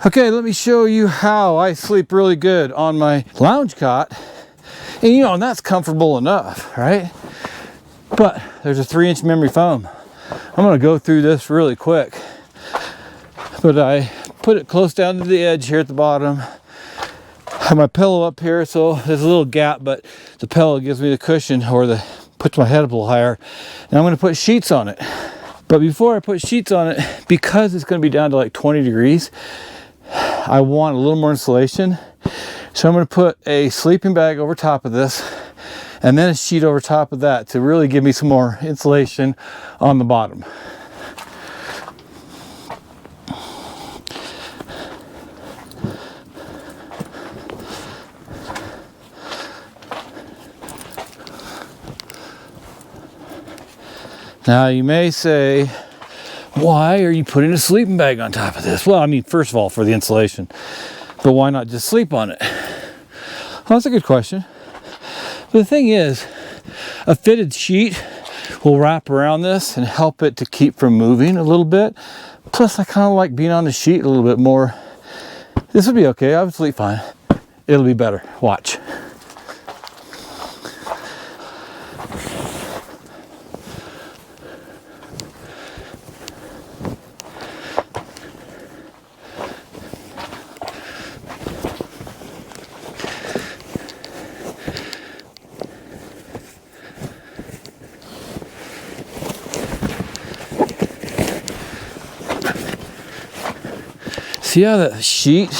Okay, let me show you how I sleep really good on my lounge cot. And you know, and that's comfortable enough, right? But there's a 3-inch memory foam. I'm gonna go through this really quick. But I put it close down to the edge here at the bottom. Have my pillow up here, so there's a little gap, but the pillow gives me the cushion, or puts my head up a little higher. And I'm gonna put sheets on it. But before I put sheets on it, because it's gonna be down to like 20 degrees, I want a little more insulation. So I'm gonna put a sleeping bag over top of this, and then a sheet over top of that to really give me some more insulation on the bottom. Now you may say, why are you putting a sleeping bag on top of this? Well, I mean, first of all, for the insulation, but why not just sleep on it? Well, that's a good question. But the thing is, a fitted sheet will wrap around this and help it to keep from moving a little bit. Plus, I kind of like being on the sheet a little bit more. This would be okay. I would sleep fine. It'll be better. Watch. See how that sheet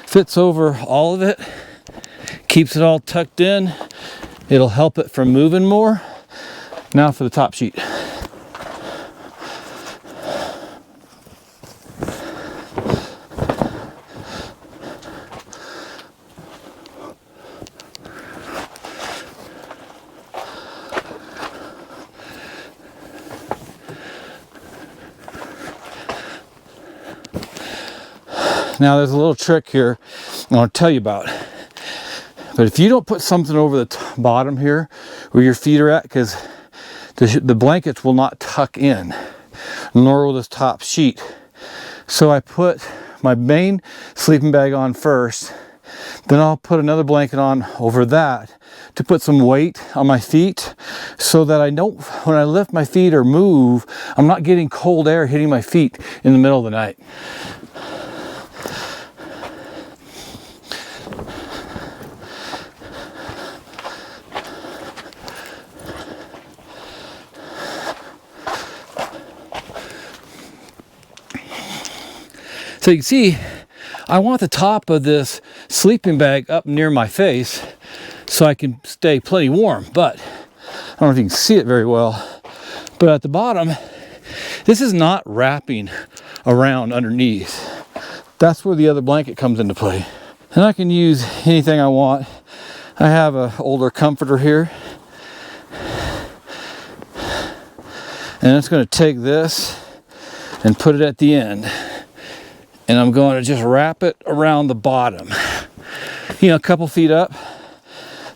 fits over all of it, keeps it all tucked in. It'll help it from moving more. Now for the top sheet. Now there's a little trick here I want to tell you about. But if you don't put something over the bottom here where your feet are at, because the blankets will not tuck in, nor will this top sheet. So I put my main sleeping bag on first, then I'll put another blanket on over that to put some weight on my feet, so that I don't, when I lift my feet or move, I'm not getting cold air hitting my feet in the middle of the night. So you can see, I want the top of this sleeping bag up near my face so I can stay plenty warm, but I don't know if you can see it very well, but at the bottom, this is not wrapping around underneath. That's where the other blanket comes into play. And I can use anything I want. I have an older comforter here. And it's going to take this and put it at the end. And I'm going to just wrap it around the bottom, you know, a couple feet up.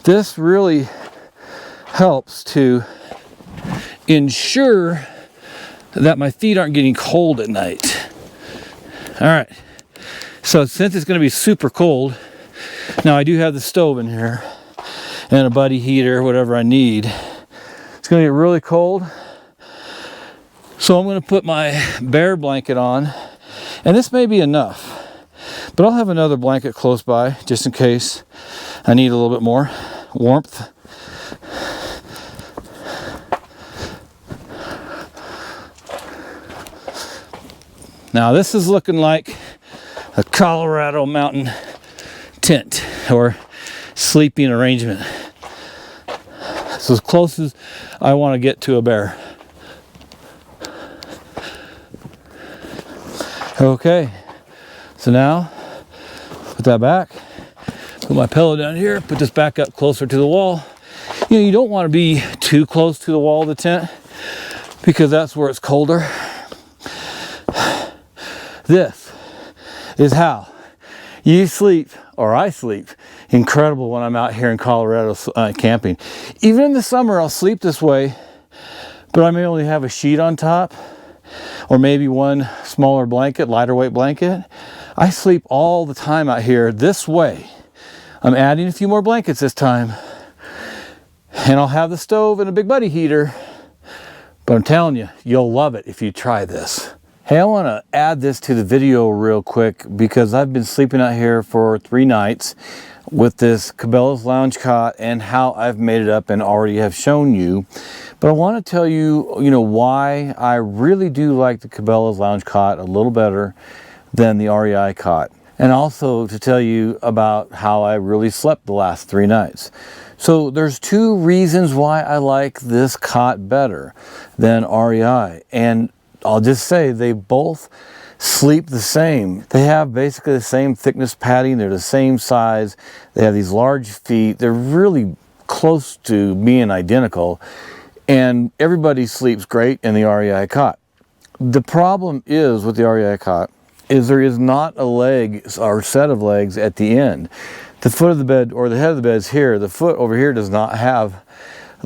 This really helps to ensure that my feet aren't getting cold at night. All right, so since it's going to be super cold, now I do have the stove in here and a buddy heater, whatever I need. It's going to get really cold, so I'm going to put my bear blanket on. And this may be enough, but I'll have another blanket close by just in case I need a little bit more warmth. Now this is looking like a Colorado mountain tent or sleeping arrangement. It's as close as I want to get to a bear. Okay, so now put that back, put my pillow down here, put this back up closer to the wall. You know, you don't want to be too close to the wall of the tent because that's where it's colder. This is how you sleep, or I sleep, incredible when I'm out here in Colorado camping. Even in the summer, I'll sleep this way, but I may only have a sheet on top, or maybe one smaller blanket, lighter weight blanket. I sleep all the time out here this way. I'm adding a few more blankets this time, and I'll have the stove and a big buddy heater, but I'm telling you, you'll love it if you try this. Hey, I want to add this to the video real quick because I've been sleeping out here for 3 nights with this Cabela's lounge cot and how I've made it up and already have shown you. But I want to tell you, why I really do like the Cabela's lounge cot a little better than the REI cot. And also to tell you about how I really slept the last 3 nights. So there's 2 reasons why I like this cot better than REI. And I'll just say they both sleep the same. They have basically the same thickness padding. They're the same size. They have these large feet. They're really close to being identical. And everybody sleeps great in the REI cot. The problem is with the REI cot is there is not a leg or set of legs at the end. The foot of the bed or the head of the bed is here. The foot over here does not have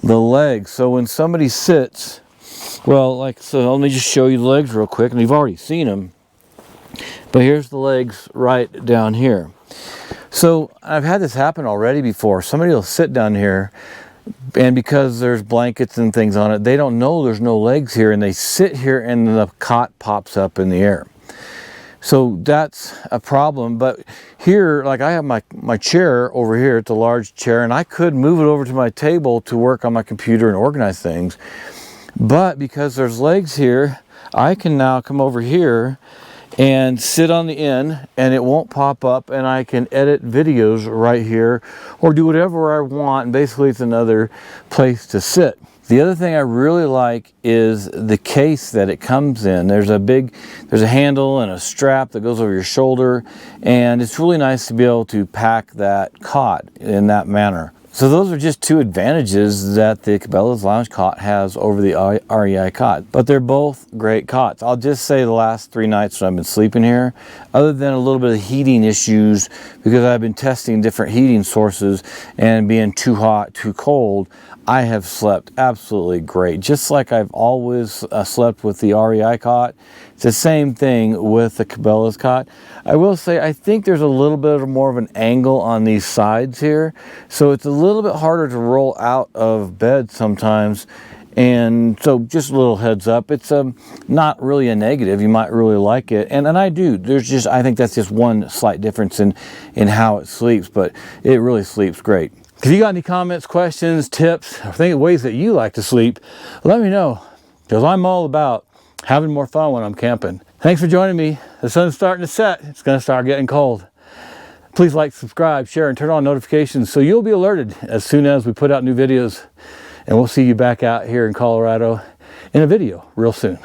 the legs. So when somebody sits, well, so let me just show you the legs real quick, and you've already seen them. But here's the legs right down here. So I've had this happen already before. Somebody will sit down here, and because there's blankets and things on it, they don't know there's no legs here, and they sit here and the cot pops up in the air. So that's a problem. But here, like I have my chair over here, it's a large chair, and I could move it over to my table to work on my computer and organize things. But because there's legs here, I can now come over here and sit on the end and it won't pop up, and I can edit videos right here or do whatever I want, and basically it's another place to sit. The other thing I really like is the case that it comes in. There's a handle and a strap that goes over your shoulder, and it's really nice to be able to pack that cot in that manner. So those are just 2 advantages that the Cabela's lounge cot has over the REI cot. But they're both great cots. I'll just say the last 3 nights when I've been sleeping here, other than a little bit of heating issues, because I've been testing different heating sources and being too hot, too cold, I have slept absolutely great. Just like I've always slept with the REI cot. It's the same thing with the Cabela's cot. I will say I think there's a little bit more of an angle on these sides here, so it's a little bit harder to roll out of bed sometimes. And so just a little heads up, it's not really a negative. You might really like it, and I do. I think that's just one slight difference in how it sleeps, but it really sleeps great. If you got any comments, questions, tips, or ways that you like to sleep, let me know, because I'm all about having more fun when I'm camping. Thanks for joining me. The sun's starting to set. It's going to start getting cold. Please like, subscribe, share, and turn on notifications so you'll be alerted as soon as we put out new videos. And we'll see you back out here in Colorado in a video real soon.